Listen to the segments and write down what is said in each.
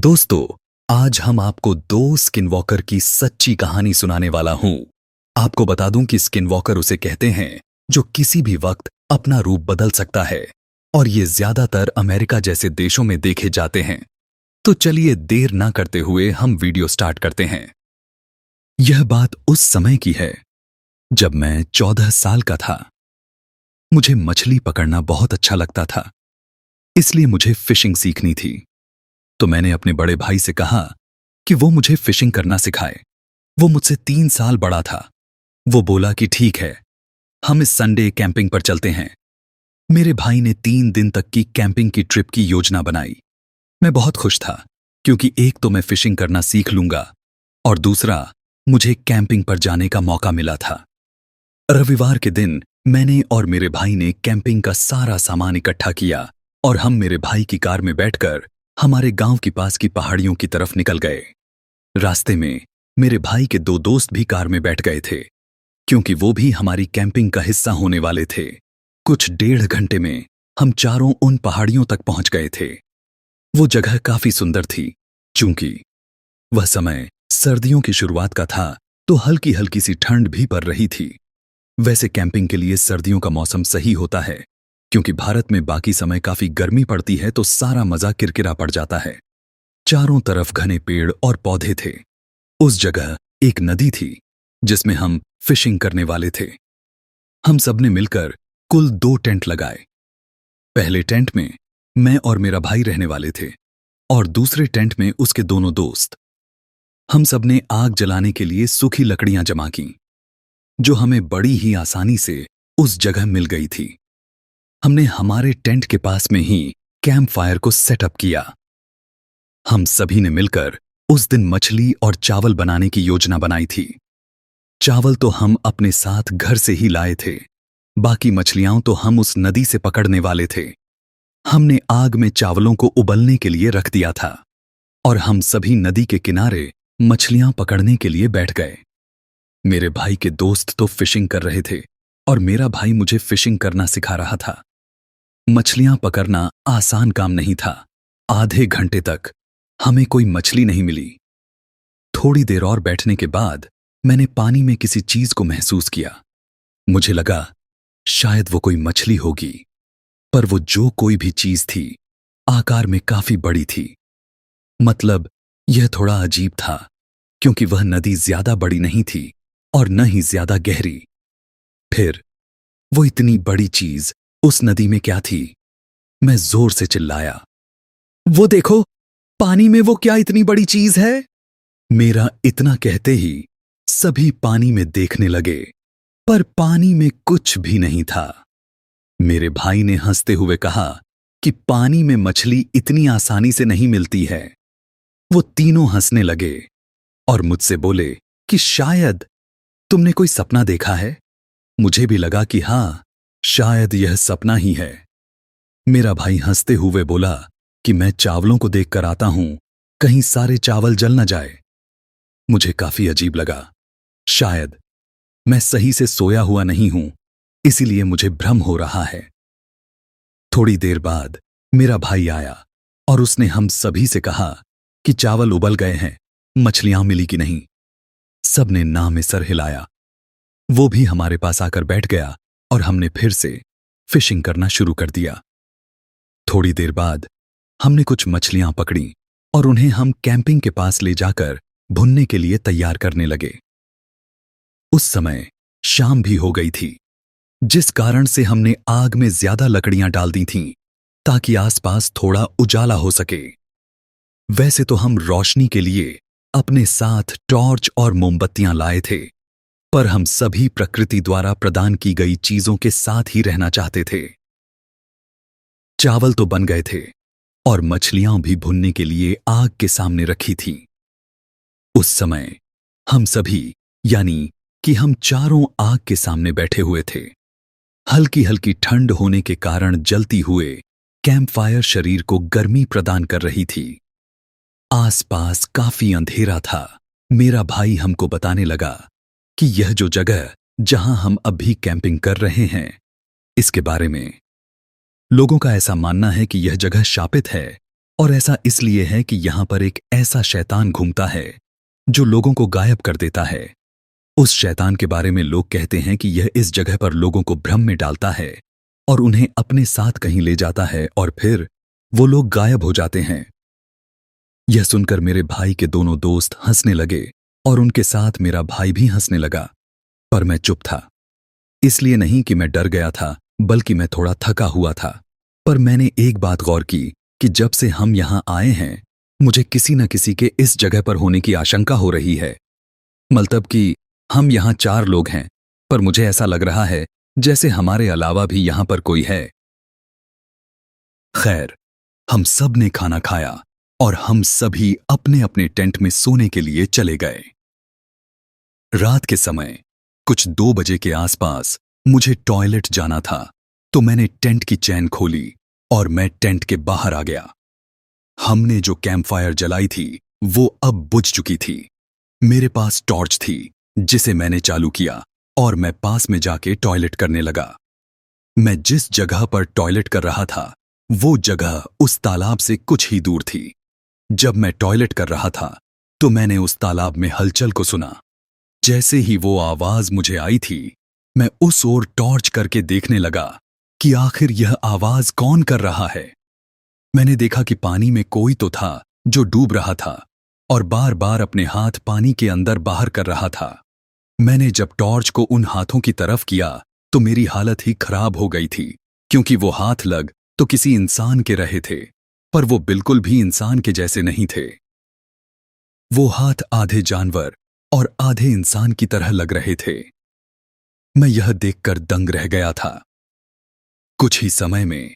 दोस्तों, आज हम आपको दो स्किनवॉकर की सच्ची कहानी सुनाने वाला हूं। आपको बता दूं कि स्किनवॉकर उसे कहते हैं जो किसी भी वक्त अपना रूप बदल सकता है और ये ज्यादातर अमेरिका जैसे देशों में देखे जाते हैं। तो चलिए देर ना करते हुए हम वीडियो स्टार्ट करते हैं। यह बात उस समय की है जब मैं 14 साल का था। मुझे मछली पकड़ना बहुत अच्छा लगता था, इसलिए मुझे फिशिंग सीखनी थी। तो मैंने अपने बड़े भाई से कहा कि वो मुझे फिशिंग करना सिखाए। वो मुझसे 3 साल बड़ा था। वो बोला कि ठीक है, हम इस संडे कैंपिंग पर चलते हैं। मेरे भाई ने 3 दिन तक की कैंपिंग की ट्रिप की योजना बनाई। मैं बहुत खुश था क्योंकि एक तो मैं फिशिंग करना सीख लूंगा और दूसरा मुझे कैंपिंग पर जाने का मौका मिला था। रविवार के दिन मैंने और मेरे भाई ने कैंपिंग का सारा सामान इकट्ठा किया और हम मेरे भाई की कार में बैठकर हमारे गांव के पास की पहाड़ियों की तरफ निकल गए। रास्ते में मेरे भाई के 2 दोस्त भी कार में बैठ गए थे क्योंकि वो भी हमारी कैंपिंग का हिस्सा होने वाले थे। कुछ 1.5 घंटे में हम चारों उन पहाड़ियों तक पहुंच गए थे। वो जगह काफी सुंदर थी। चूंकि वह समय सर्दियों की शुरुआत का था तो हल्की हल्की सी ठंड भी पड़ रही थी। वैसे कैंपिंग के लिए सर्दियों का मौसम सही होता है क्योंकि भारत में बाकी समय काफी गर्मी पड़ती है तो सारा मजा किरकिरा पड़ जाता है। चारों तरफ घने पेड़ और पौधे थे। उस जगह एक नदी थी जिसमें हम फिशिंग करने वाले थे। हम सबने मिलकर कुल 2 टेंट लगाए। पहले टेंट में मैं और मेरा भाई रहने वाले थे और दूसरे टेंट में उसके दोनों दोस्त। हम सबने आग जलाने के लिए सूखी लकड़ियां जमा की जो हमें बड़ी ही आसानी से उस जगह मिल गई थी। हमने हमारे टेंट के पास में ही कैंप फायर को सेटअप किया। हम सभी ने मिलकर उस दिन मछली और चावल बनाने की योजना बनाई थी। चावल तो हम अपने साथ घर से ही लाए थे, बाकी मछलियां तो हम उस नदी से पकड़ने वाले थे। हमने आग में चावलों को उबलने के लिए रख दिया था और हम सभी नदी के किनारे मछलियां पकड़ने के लिए बैठ गए। मेरे भाई के दोस्त तो फिशिंग कर रहे थे और मेरा भाई मुझे फिशिंग करना सिखा रहा था। मछलियां पकड़ना आसान काम नहीं था। आधे घंटे तक हमें कोई मछली नहीं मिली। थोड़ी देर और बैठने के बाद मैंने पानी में किसी चीज को महसूस किया। मुझे लगा शायद वो कोई मछली होगी, पर वो जो कोई भी चीज थी आकार में काफी बड़ी थी। मतलब यह थोड़ा अजीब था क्योंकि वह नदी ज्यादा बड़ी नहीं थी और न ही ज्यादा गहरी। फिर वो इतनी बड़ी चीज उस नदी में क्या थी? मैं जोर से चिल्लाया, वो देखो, पानी में वो क्या इतनी बड़ी चीज है? मेरा इतना कहते ही सभी पानी में देखने लगे, पर पानी में कुछ भी नहीं था। मेरे भाई ने हंसते हुए कहा कि पानी में मछली इतनी आसानी से नहीं मिलती है। वो तीनों हंसने लगे और मुझसे बोले कि शायद तुमने कोई सपना देखा है। मुझे भी लगा कि हां, शायद यह सपना ही है। मेरा भाई हंसते हुए बोला कि मैं चावलों को देखकर आता हूं, कहीं सारे चावल जल न जाए। मुझे काफी अजीब लगा। शायद मैं सही से सोया हुआ नहीं हूं, इसीलिए मुझे भ्रम हो रहा है। थोड़ी देर बाद मेरा भाई आया और उसने हम सभी से कहा कि चावल उबल गए हैं, मछलियां मिली कि नहीं। सबने ना में सर हिलाया। वो भी हमारे पास आकर बैठ गया और हमने फिर से फिशिंग करना शुरू कर दिया। थोड़ी देर बाद हमने कुछ मछलियां पकड़ी और उन्हें हम कैंपिंग के पास ले जाकर भुनने के लिए तैयार करने लगे। उस समय शाम भी हो गई थी, जिस कारण से हमने आग में ज्यादा लकड़ियां डाल दी थीं ताकि आसपास थोड़ा उजाला हो सके। वैसे तो हम रोशनी के लिए अपने साथ टॉर्च और मोमबत्तियां लाए थे, पर हम सभी प्रकृति द्वारा प्रदान की गई चीजों के साथ ही रहना चाहते थे। चावल तो बन गए थे और मछलियां भी भुनने के लिए आग के सामने रखी थी। उस समय हम सभी, यानी कि हम चारों आग के सामने बैठे हुए थे। हल्की हल्की ठंड होने के कारण जलती हुए कैंप फायर शरीर को गर्मी प्रदान कर रही थी। आसपास काफी अंधेरा था। मेरा भाई हमको बताने लगा कि यह जो जगह जहां हम अभी कैंपिंग कर रहे हैं, इसके बारे में लोगों का ऐसा मानना है कि यह जगह शापित है और ऐसा इसलिए है कि यहां पर एक ऐसा शैतान घूमता है जो लोगों को गायब कर देता है। उस शैतान के बारे में लोग कहते हैं कि यह इस जगह पर लोगों को भ्रम में डालता है और उन्हें अपने साथ कहीं ले जाता है और फिर वो लोग गायब हो जाते हैं। यह सुनकर मेरे भाई के दोनों दोस्त हंसने लगे और उनके साथ मेरा भाई भी हंसने लगा, पर मैं चुप था। इसलिए नहीं कि मैं डर गया था, बल्कि मैं थोड़ा थका हुआ था। पर मैंने एक बात गौर की कि जब से हम यहां आए हैं, मुझे किसी न किसी के इस जगह पर होने की आशंका हो रही है। मतलब कि हम यहां 4 लोग हैं, पर मुझे ऐसा लग रहा है जैसे हमारे अलावा भी यहां पर कोई है। खैर, हम सब ने खाना खाया और हम सभी अपने अपने टेंट में सोने के लिए चले गए। रात के समय कुछ 2 बजे के आसपास मुझे टॉयलेट जाना था, तो मैंने टेंट की चैन खोली और मैं टेंट के बाहर आ गया। हमने जो कैंप फायर जलाई थी वो अब बुझ चुकी थी। मेरे पास टॉर्च थी जिसे मैंने चालू किया और मैं पास में जाके टॉयलेट करने लगा। मैं जिस जगह पर टॉयलेट कर रहा था वो जगह उस तालाब से कुछ ही दूर थी। जब मैं टॉयलेट कर रहा था तो मैंने उस तालाब में हलचल को सुना। जैसे ही वो आवाज मुझे आई थी, मैं उस ओर टॉर्च करके देखने लगा कि आखिर यह आवाज कौन कर रहा है। मैंने देखा कि पानी में कोई तो था जो डूब रहा था और बार बार अपने हाथ पानी के अंदर बाहर कर रहा था। मैंने जब टॉर्च को उन हाथों की तरफ किया तो मेरी हालत ही खराब हो गई थी, क्योंकि वो हाथ लग तो किसी इंसान के रहे थे, पर वो बिल्कुल भी इंसान के जैसे नहीं थे। वो हाथ आधे जानवर और आधे इंसान की तरह लग रहे थे। मैं यह देखकर दंग रह गया था। कुछ ही समय में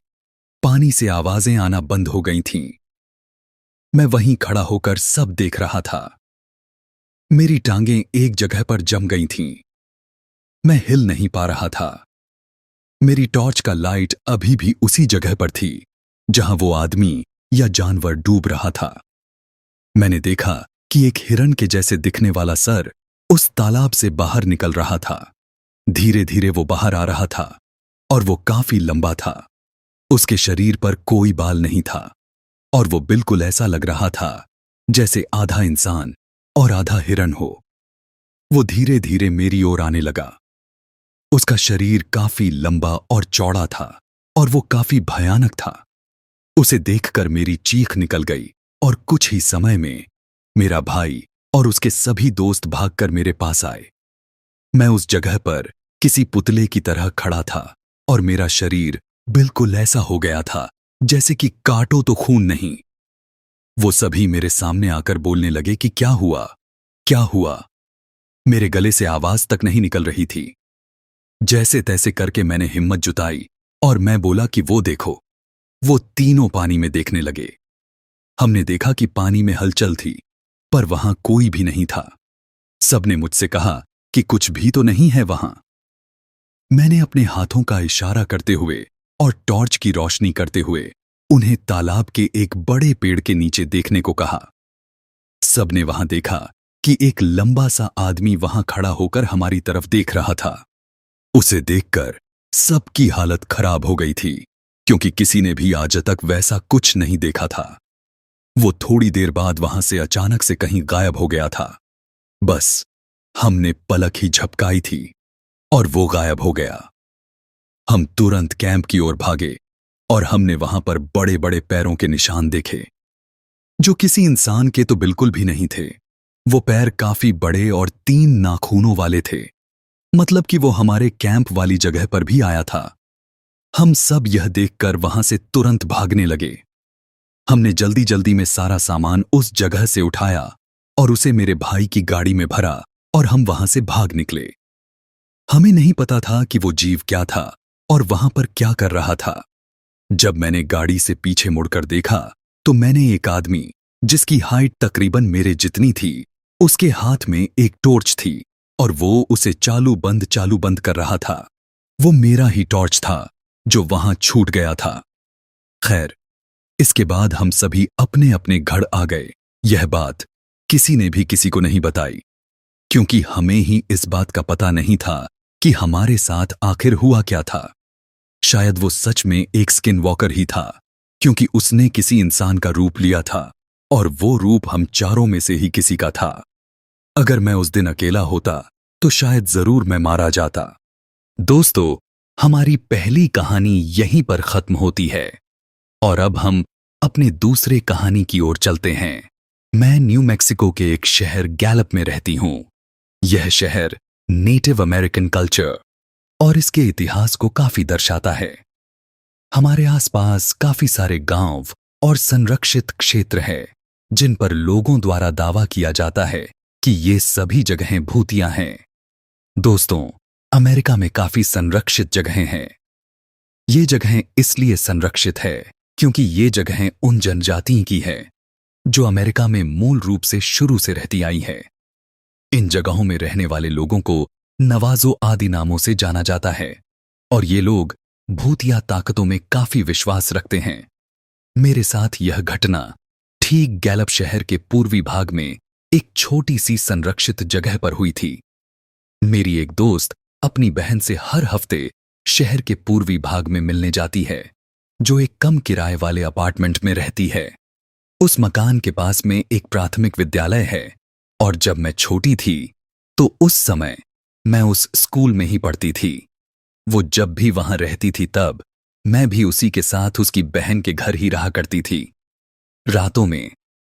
पानी से आवाजें आना बंद हो गई थीं। मैं वहीं खड़ा होकर सब देख रहा था। मेरी टांगें एक जगह पर जम गई थीं। मैं हिल नहीं पा रहा था। मेरी टॉर्च का लाइट अभी भी उसी जगह पर थी जहां वो आदमी या जानवर डूब रहा था। मैंने देखा कि एक हिरण के जैसे दिखने वाला सर उस तालाब से बाहर निकल रहा था। धीरे धीरे वो बाहर आ रहा था और वो काफी लंबा था। उसके शरीर पर कोई बाल नहीं था और वो बिल्कुल ऐसा लग रहा था जैसे आधा इंसान और आधा हिरण हो। वो धीरे धीरे मेरी ओर आने लगा। उसका शरीर काफी लंबा और चौड़ा था और वो काफी भयानक था। उसे देखकर मेरी चीख निकल गई और कुछ ही समय में मेरा भाई और उसके सभी दोस्त भागकर मेरे पास आए। मैं उस जगह पर किसी पुतले की तरह खड़ा था और मेरा शरीर बिल्कुल ऐसा हो गया था जैसे कि काटो तो खून नहीं। वो सभी मेरे सामने आकर बोलने लगे कि क्या हुआ, क्या हुआ। मेरे गले से आवाज तक नहीं निकल रही थी। जैसे तैसे करके मैंने हिम्मत जुटाई और मैं बोला कि वो देखो। वो तीनों पानी में देखने लगे। हमने देखा कि पानी में हलचल थी, पर वहां कोई भी नहीं था। सबने मुझसे कहा कि कुछ भी तो नहीं है वहां। मैंने अपने हाथों का इशारा करते हुए और टॉर्च की रोशनी करते हुए उन्हें तालाब के एक बड़े पेड़ के नीचे देखने को कहा। सबने वहां देखा कि एक लंबा सा आदमी वहां खड़ा होकर हमारी तरफ देख रहा था। उसे देखकर सबकी हालत खराब हो गई थी, क्योंकि किसी ने भी आज तक वैसा कुछ नहीं देखा था। वो थोड़ी देर बाद वहां से अचानक से कहीं गायब हो गया था। बस हमने पलक ही झपकाई थी और वो गायब हो गया। हम तुरंत कैंप की ओर भागे और हमने वहां पर बड़े बड़े पैरों के निशान देखे, जो किसी इंसान के तो बिल्कुल भी नहीं थे। वो पैर काफी बड़े और 3 नाखूनों वाले थे। मतलब कि वो हमारे कैंप वाली जगह पर भी आया था। हम सब यह देखकर वहां से तुरंत भागने लगे। हमने जल्दी जल्दी में सारा सामान उस जगह से उठाया और उसे मेरे भाई की गाड़ी में भरा और हम वहां से भाग निकले। हमें नहीं पता था कि वो जीव क्या था और वहां पर क्या कर रहा था। जब मैंने गाड़ी से पीछे मुड़कर देखा तो मैंने एक आदमी, जिसकी हाइट तकरीबन मेरे जितनी थी, उसके हाथ में एक टॉर्च थी और वो उसे चालू बंद कर रहा था। वो मेरा ही टॉर्च था जो वहां छूट गया था। खैर, इसके बाद हम सभी अपने अपने घर आ गए। यह बात किसी ने भी किसी को नहीं बताई, क्योंकि हमें ही इस बात का पता नहीं था कि हमारे साथ आखिर हुआ क्या था। शायद वो सच में एक स्किन वॉकर ही था क्योंकि उसने किसी इंसान का रूप लिया था और वो रूप हम चारों में से ही किसी का था। अगर मैं उस दिन अकेला होता तो शायद जरूर मैं मारा जाता। दोस्तों, हमारी पहली कहानी यहीं पर खत्म होती है और अब हम अपने दूसरे कहानी की ओर चलते हैं। मैं न्यू मैक्सिको के एक शहर गैलप में रहती हूं। यह शहर नेटिव अमेरिकन कल्चर और इसके इतिहास को काफी दर्शाता है। हमारे आसपास काफी सारे गांव और संरक्षित क्षेत्र हैं जिन पर लोगों द्वारा दावा किया जाता है कि ये सभी जगहें भूतिया हैं। दोस्तों, अमेरिका में काफी संरक्षित जगहें हैं। ये जगहें इसलिए संरक्षित है क्योंकि ये जगहें उन जनजातियों की है जो अमेरिका में मूल रूप से शुरू से रहती आई है। इन जगहों में रहने वाले लोगों को नवाजो आदि नामों से जाना जाता है और ये लोग भूतिया ताकतों में काफी विश्वास रखते हैं। मेरे साथ यह घटना ठीक गैलप शहर के पूर्वी भाग में एक छोटी सी संरक्षित जगह पर हुई थी। मेरी एक दोस्त अपनी बहन से हर हफ्ते शहर के पूर्वी भाग में मिलने जाती है, जो एक कम किराए वाले अपार्टमेंट में रहती है। उस मकान के पास में एक प्राथमिक विद्यालय है और जब मैं छोटी थी तो उस समय मैं उस स्कूल में ही पढ़ती थी। वो जब भी वहां रहती थी तब मैं भी उसी के साथ उसकी बहन के घर ही रहा करती थी। रातों में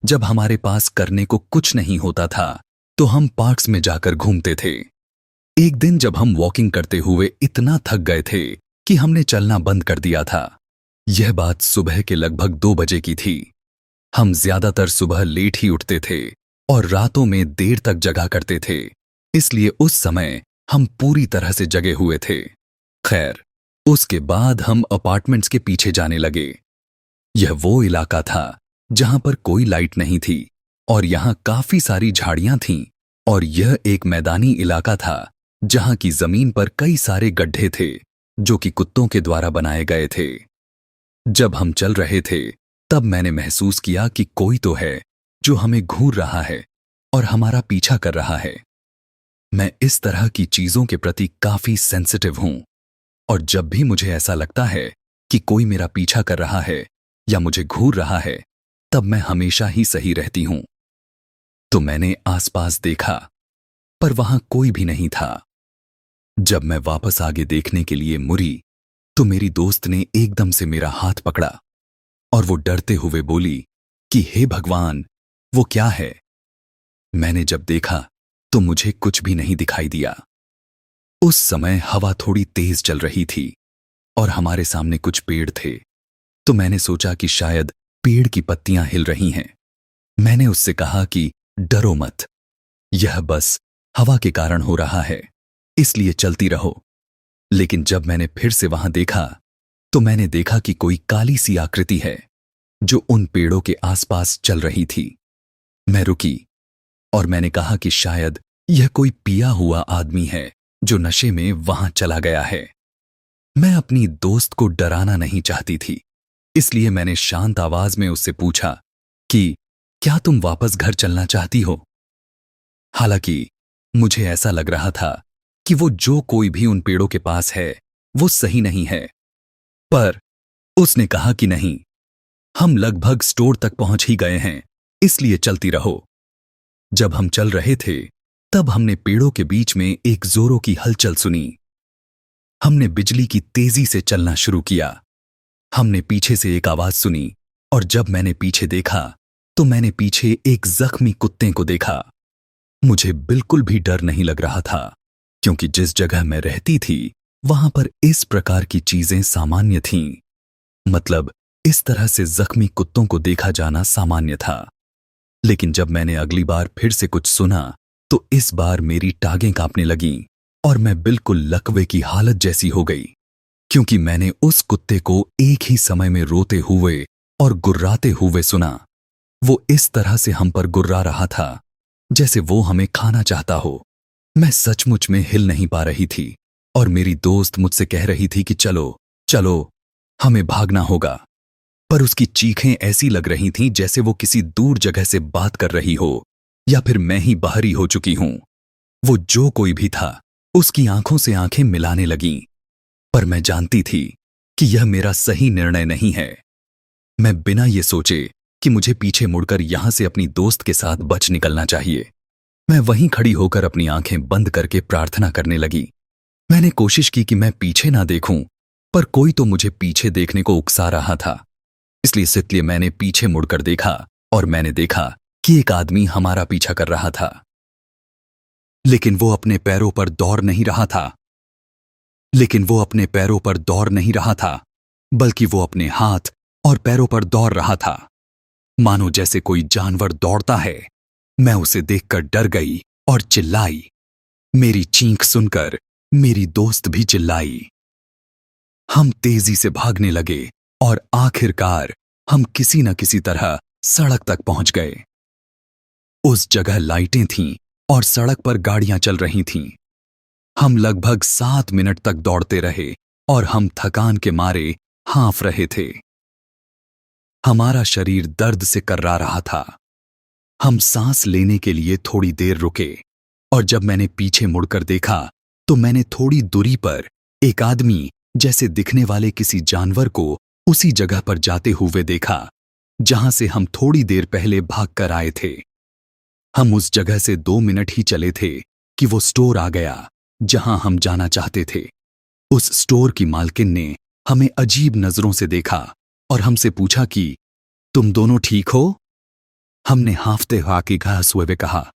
जब हमारे पास करने को कुछ नहीं होता था तो हम पार्क्स में जाकर घूमते थे। एक दिन जब हम वॉकिंग करते हुए इतना थक गए थे कि हमने चलना बंद कर दिया था। यह बात सुबह के लगभग 2 बजे की थी। हम ज्यादातर सुबह लेट ही उठते थे और रातों में देर तक जगा करते थे, इसलिए उस समय हम पूरी तरह से जगे हुए थे। खैर, उसके बाद हम अपार्टमेंट्स के पीछे जाने लगे। यह वो इलाका था जहां पर कोई लाइट नहीं थी और यहां काफी सारी झाड़ियां थीं और यह एक मैदानी इलाका था जहां की जमीन पर कई सारे गड्ढे थे जो कि कुत्तों के द्वारा बनाए गए थे। जब हम चल रहे थे तब मैंने महसूस किया कि कोई तो है जो हमें घूर रहा है और हमारा पीछा कर रहा है। मैं इस तरह की चीजों के प्रति काफी सेंसिटिव हूं और जब भी मुझे ऐसा लगता है कि कोई मेरा पीछा कर रहा है या मुझे घूर रहा है, तब मैं हमेशा ही सही रहती हूं। तो मैंने आसपास देखा, पर वहां कोई भी नहीं था। जब मैं वापस आगे देखने के लिए मुड़ी, तो मेरी दोस्त ने एकदम से मेरा हाथ पकड़ा और वो डरते हुए बोली कि हे भगवान, वो क्या है? मैंने जब देखा तो मुझे कुछ भी नहीं दिखाई दिया। उस समय हवा थोड़ी तेज चल रही थी और हमारे सामने कुछ पेड़ थे, तो मैंने सोचा कि शायद पेड़ की पत्तियां हिल रही हैं। मैंने उससे कहा कि डरो मत, यह बस हवा के कारण हो रहा है, इसलिए चलती रहो। लेकिन जब मैंने फिर से वहां देखा तो मैंने देखा कि कोई काली सी आकृति है जो उन पेड़ों के आसपास चल रही थी। मैं रुकी और मैंने कहा कि शायद यह कोई पिया हुआ आदमी है जो नशे में वहां चला गया है। मैं अपनी दोस्त को डराना नहीं चाहती थी, इसलिए मैंने शांत आवाज में उससे पूछा कि क्या तुम वापस घर चलना चाहती हो? हालांकि मुझे ऐसा लग रहा था कि वो जो कोई भी उन पेड़ों के पास है वो सही नहीं है, पर उसने कहा कि नहीं, हम लगभग स्टोर तक पहुंच ही गए हैं, इसलिए चलती रहो। जब हम चल रहे थे तब हमने पेड़ों के बीच में एक जोरों की हलचल सुनी। हमने बिजली की तेजी से चलना शुरू किया। हमने पीछे से एक आवाज सुनी और जब मैंने पीछे देखा तो मैंने पीछे एक जख्मी कुत्ते को देखा। मुझे बिल्कुल भी डर नहीं लग रहा था क्योंकि जिस जगह मैं रहती थी वहां पर इस प्रकार की चीजें सामान्य थीं। मतलब इस तरह से जख्मी कुत्तों को देखा जाना सामान्य था। लेकिन जब मैंने अगली बार फिर से कुछ सुना तो इस बार मेरी टांगें कांपने लगीं और मैं बिल्कुल लकवे की हालत जैसी हो गई, क्योंकि मैंने उस कुत्ते को एक ही समय में रोते हुए और गुर्राते हुए सुना। वो इस तरह से हम पर गुर्रा रहा था जैसे वो हमें खाना चाहता हो। मैं सचमुच में हिल नहीं पा रही थी और मेरी दोस्त मुझसे कह रही थी कि चलो चलो, हमें भागना होगा, पर उसकी चीखें ऐसी लग रही थीं जैसे वो किसी दूर जगह से बात कर रही हो या फिर मैं ही बाहरी हो चुकी हूं। वो जो कोई भी था उसकी आंखों से आंखें मिलाने लगीं, पर मैं जानती थी कि यह मेरा सही निर्णय नहीं है। मैं बिना ये सोचे कि मुझे पीछे मुड़कर यहां से अपनी दोस्त के साथ बच निकलना चाहिए, मैं वहीं खड़ी होकर अपनी आंखें बंद करके प्रार्थना करने लगी। मैंने कोशिश की कि मैं पीछे ना देखूं, पर कोई तो मुझे पीछे देखने को उकसा रहा था। इसलिए मैंने पीछे मुड़कर देखा और मैंने देखा कि एक आदमी हमारा पीछा कर रहा था। लेकिन वो अपने पैरों पर दौड़ नहीं रहा था। बल्कि वो अपने हाथ और पैरों पर दौड़ रहा था, मानो जैसे कोई जानवर दौड़ता है। मैं उसे देखकर डर गई और चिल्लाई। मेरी चीख सुनकर मेरी दोस्त भी चिल्लाई। हम तेजी से भागने लगे और आखिरकार हम किसी न किसी तरह सड़क तक पहुंच गए। उस जगह लाइटें थीं और सड़क पर गाड़ियां चल रही थीं। हम लगभग 7 मिनट तक दौड़ते रहे और हम थकान के मारे हाँफ रहे थे। हमारा शरीर दर्द से कर्रा रहा था। हम सांस लेने के लिए थोड़ी देर रुके और जब मैंने पीछे मुड़कर देखा तो मैंने थोड़ी दूरी पर एक आदमी जैसे दिखने वाले किसी जानवर को उसी जगह पर जाते हुए देखा जहां से हम थोड़ी देर पहले भागकर आए थे। हम उस जगह से 2 मिनट ही चले थे कि वो स्टोर आ गया जहां हम जाना चाहते थे। उस स्टोर की मालकिन ने हमें अजीब नजरों से देखा और हमसे पूछा कि तुम दोनों ठीक हो? हमने हांफते हुए कहा,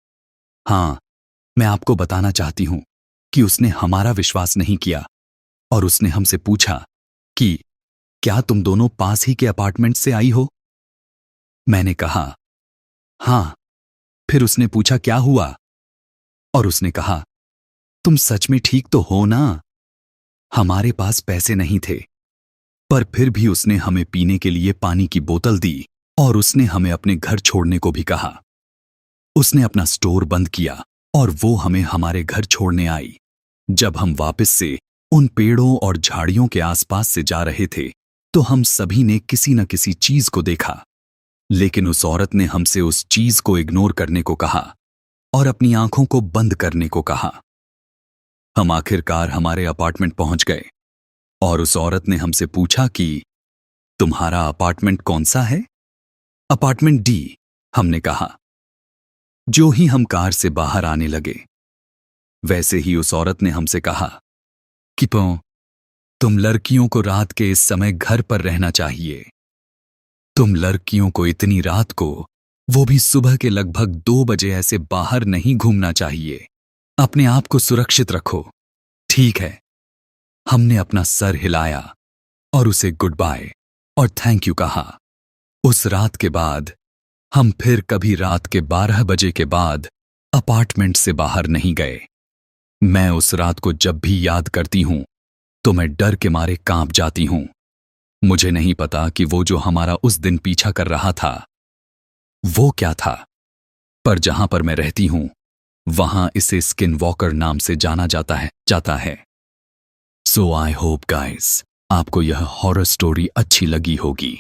हाँ, मैं आपको बताना चाहती हूं कि उसने हमारा विश्वास नहीं किया और उसने हमसे पूछा कि क्या तुम दोनों पास ही के अपार्टमेंट से आई हो? मैंने कहा, हाँ। फिर उसने पूछा क्या हुआ? और उसने कहा, तुम सच में ठीक तो हो ना? हमारे पास पैसे नहीं थे, पर फिर भी उसने हमें पीने के लिए पानी की बोतल दी और उसने हमें अपने घर छोड़ने को भी कहा। उसने अपना स्टोर बंद किया और वो हमें हमारे घर छोड़ने आई। जब हम वापस से उन पेड़ों और झाड़ियों के आसपास से जा रहे थे तो हम सभी ने किसी न किसी चीज को देखा, लेकिन उस औरत ने हमसे उस चीज को इग्नोर करने को कहा और अपनी आंखों को बंद करने को कहा। हम आखिरकार हमारे अपार्टमेंट पहुंच गए और उस औरत ने हमसे पूछा कि तुम्हारा अपार्टमेंट कौन सा है? अपार्टमेंट डी, हमने कहा। जो ही हम कार से बाहर आने लगे वैसे ही उस औरत ने हमसे कहा कि तुम लड़कियों को रात के इस समय घर पर रहना चाहिए। तुम लड़कियों को इतनी रात को, वो भी सुबह के लगभग 2 बजे ऐसे बाहर नहीं घूमना चाहिए। अपने आप को सुरक्षित रखो, ठीक है? हमने अपना सर हिलाया और उसे गुड बाय और थैंक यू कहा। उस रात के बाद हम फिर कभी रात के 12 बजे के बाद अपार्टमेंट से बाहर नहीं गए। मैं उस रात को जब भी याद करती हूं तो मैं डर के मारे कांप जाती हूं। मुझे नहीं पता कि वो जो हमारा उस दिन पीछा कर रहा था वो क्या था, पर जहां पर मैं रहती हूं वहां इसे स्किन वॉकर नाम से जाना जाता है। सो आई होप गाइस आपको यह हॉरर स्टोरी अच्छी लगी होगी।